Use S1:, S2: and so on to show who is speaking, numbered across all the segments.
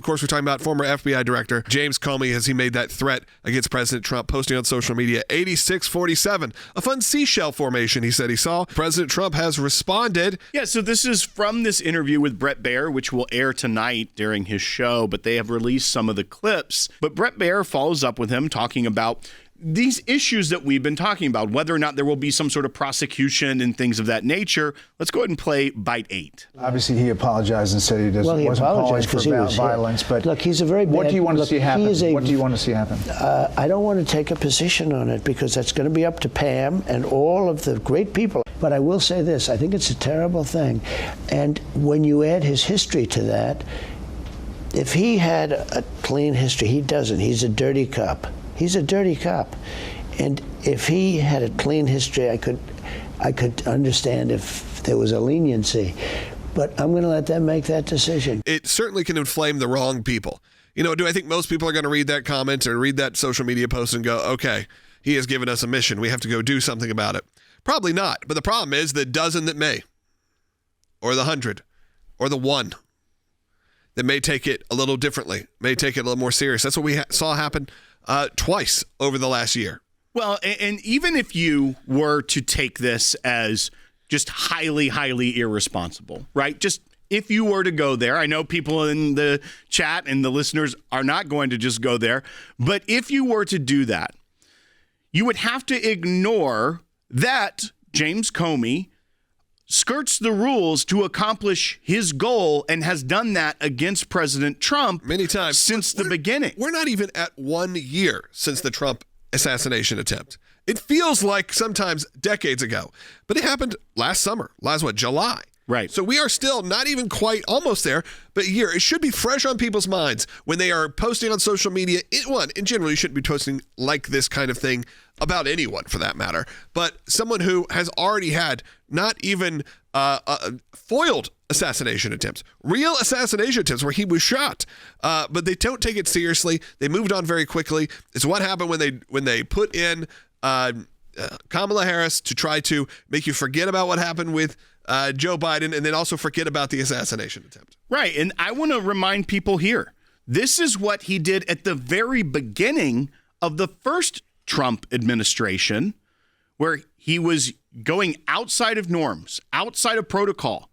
S1: course, we're talking about former FBI Director James Comey as he made that threat against President Trump, posting on social media, 8647, a fun seashell formation he said he saw. President Trump has responded.
S2: Yeah, so this is from this interview with Bret Baier, which will air tonight during his show, but they have released some of the clips. But Bret Baier follows up with him talking about these issues that we've been talking about, whether or not there will be some sort of prosecution and things of that nature. Let's go ahead and play bite 8.
S3: Obviously, he apologized and said he wasn't calling for violence. But
S4: look, he's a very bad.
S3: What do you want to see happen? What do you want to see happen?
S4: I don't want to take a position on it because that's going to be up to Pam and all of the great people. But I will say this: I think it's a terrible thing, and when you add his history to that, if he had a clean history, he doesn't. He's a dirty cop. He's a dirty cop. And if he had a clean history, I could understand if there was a leniency. But I'm going to let them make that decision.
S1: It certainly can inflame the wrong people. You know, do I think most people are going to read that comment or read that social media post and go, okay, he has given us a mission. We have to go do something about it? Probably not. But the problem is the dozen that may, or the 100, or the 1 that may take it a little differently, may take it a little more serious. That's what we saw happen twice over the last year.
S2: Well, and even if you were to take this as just highly, highly irresponsible, right? Just if you were to go there, I know people in the chat and the listeners are not going to just go there, but if you were to do that, you would have to ignore that James Comey skirts the rules to accomplish his goal and has done that against President Trump
S1: many times
S2: since the beginning.
S1: We're not even at 1 year since the Trump assassination attempt. It feels like sometimes decades ago, but it happened last summer, July.
S2: Right.
S1: So we are still not even quite almost there, but a year. It should be fresh on people's minds when they are posting on social media. In general, you shouldn't be posting like this kind of thing about anyone for that matter, but someone who has already had not even foiled assassination attempts, real assassination attempts where he was shot, but they don't take it seriously. They moved on very quickly. It's what happened when they put in Kamala Harris to try to make you forget about what happened with Joe Biden and then also forget about the assassination attempt.
S2: Right. And I want to remind people here, this is what he did at the very beginning of the first Trump administration, where he was going outside of norms, outside of protocol,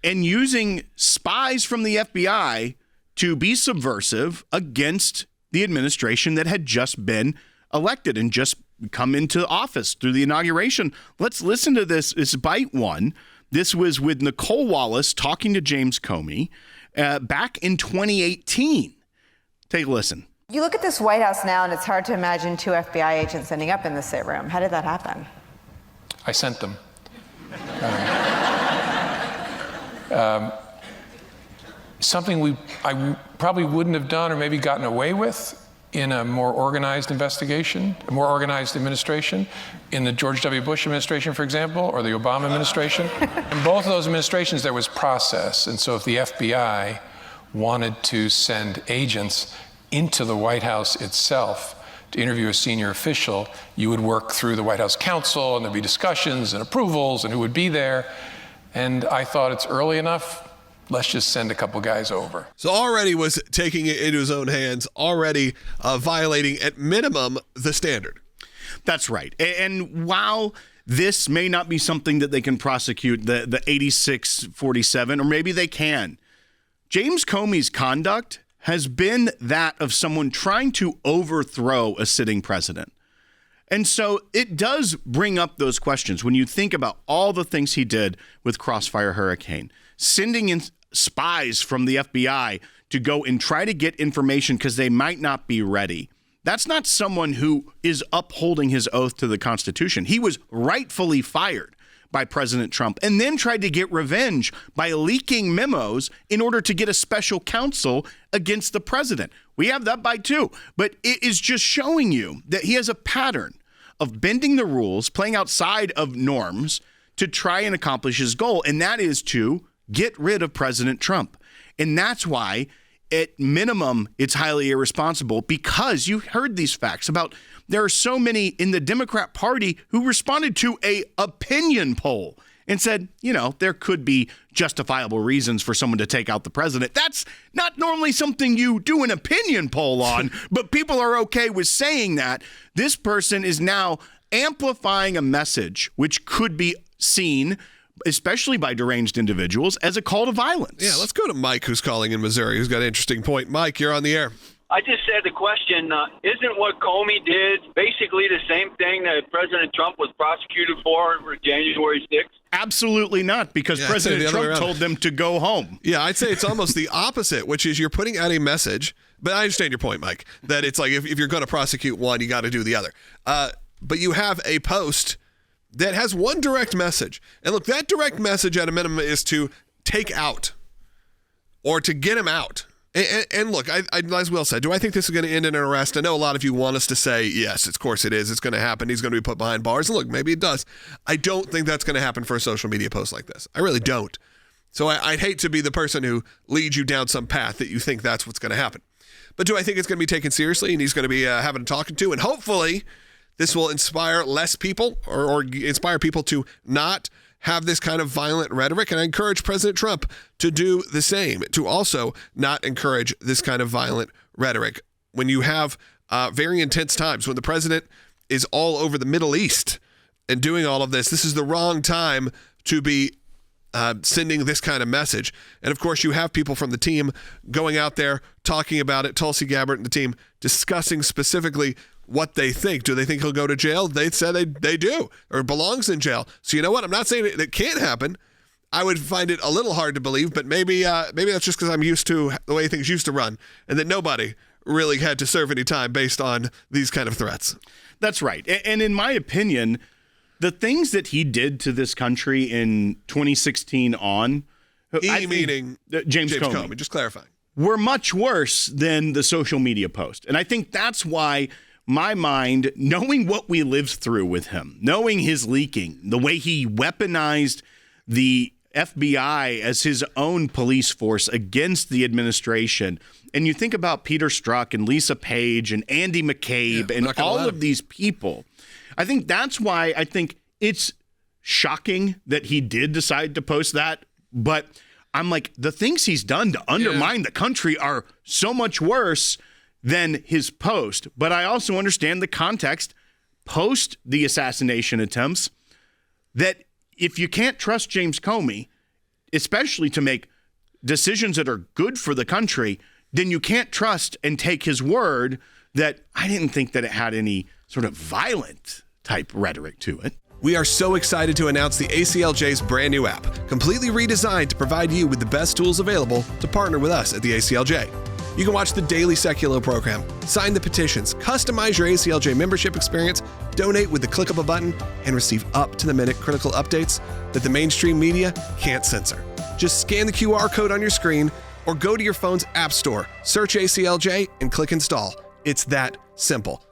S2: and using spies from the FBI to be subversive against the administration that had just been elected and just come into office through the inauguration. Let's listen to this. It's bite 1. This was with Nicole Wallace talking to James Comey back in 2018. Take a listen.
S5: You look at this White House now, and it's hard to imagine 2 FBI agents ending up in the same room. How did that happen?
S6: I sent them. Something I probably wouldn't have done or maybe gotten away with in a more organized investigation, a more organized administration, in the George W. Bush administration, for example, or the Obama administration. In both of those administrations, there was process. And so if the FBI wanted to send agents into the White House itself to interview a senior official, you would work through the White House counsel, and there'd be discussions and approvals and who would be there. And I thought it's early enough. Let's just send a couple guys over.
S1: So already was taking it into his own hands, already violating at minimum the standard.
S2: That's right. And while this may not be something that they can prosecute, the 8647, or maybe they can, James Comey's conduct has been that of someone trying to overthrow a sitting president. And so it does bring up those questions when you think about all the things he did with Crossfire Hurricane, sending in spies from the FBI to go and try to get information because they might not be ready. That's not someone who is upholding his oath to the Constitution. He was rightfully fired by President Trump and then tried to get revenge by leaking memos in order to get a special counsel against the president. We have that by 2, but it is just showing you that he has a pattern of bending the rules, playing outside of norms to try and accomplish his goal, and that is to get rid of President Trump. And that's why, at minimum, it's highly irresponsible, because you heard these facts about there are so many in the Democrat Party who responded to a opinion poll and said, there could be justifiable reasons for someone to take out the president. That's not normally something you do an opinion poll on, but people are okay with saying that. This person is now amplifying a message which could be seen, especially by deranged individuals, as a call to violence.
S1: Yeah, let's go to Mike, who's calling in Missouri, who's got an interesting point. Mike, you're on the air.
S7: I just said the question, isn't what Comey did basically the same thing that President Trump was prosecuted for January 6th?
S2: Absolutely not, because President Trump told them to go home.
S1: Yeah, I'd say it's almost the opposite, which is you're putting out a message, but I understand your point, Mike, that it's like if you're going to prosecute one, you got to do the other. But you have a post that has one direct message. And look, that direct message at a minimum is to take out or to get him out. And look, I, as Will said, do I think this is going to end in an arrest? I know a lot of you want us to say, yes, of course it is. It's going to happen. He's going to be put behind bars. And look, maybe it does. I don't think that's going to happen for a social media post like this. I really don't. So I'd hate to be the person who leads you down some path that you think that's what's going to happen. But do I think it's going to be taken seriously and he's going to be having a talking to? And hopefully this will inspire less people or inspire people to not have this kind of violent rhetoric. And I encourage President Trump to do the same, to also not encourage this kind of violent rhetoric. When you have very intense times, when the president is all over the Middle East and doing all of this, this is the wrong time to be sending this kind of message. And of course, you have people from the team going out there talking about it, Tulsi Gabbard and the team discussing specifically what they think. Do they think he'll go to jail? They said they do, or belongs in jail. So you know what? I'm not saying it can't happen. I would find it a little hard to believe, but maybe that's just because I'm used to the way things used to run, and that nobody really had to serve any time based on these kind of threats.
S2: That's right. And in my opinion, the things that he did to this country in 2016 on,
S1: meaning James Comey, just clarifying,
S2: were much worse than the social media post. And I think that's why my mind, knowing what we lived through with him, knowing his leaking, the way he weaponized the FBI as his own police force against the administration. And you think about Peter Strzok and Lisa Page and Andy McCabe and all of these people. I think that's why I think it's shocking that he did decide to post that. But I'm like, the things he's done to undermine the country are so much worse than his post. But I also understand the context post the assassination attempts, that if you can't trust James Comey, especially to make decisions that are good for the country, then you can't trust and take his word that I didn't think that it had any sort of violent type rhetoric to it.
S1: We are so excited to announce the ACLJ's brand new app, completely redesigned to provide you with the best tools available to partner with us at the ACLJ. You can watch the daily Seculo program, sign the petitions, customize your ACLJ membership experience, donate with the click of a button, and receive up-to-the-minute critical updates that the mainstream media can't censor. Just scan the QR code on your screen or go to your phone's app store, search ACLJ, and click install. It's that simple.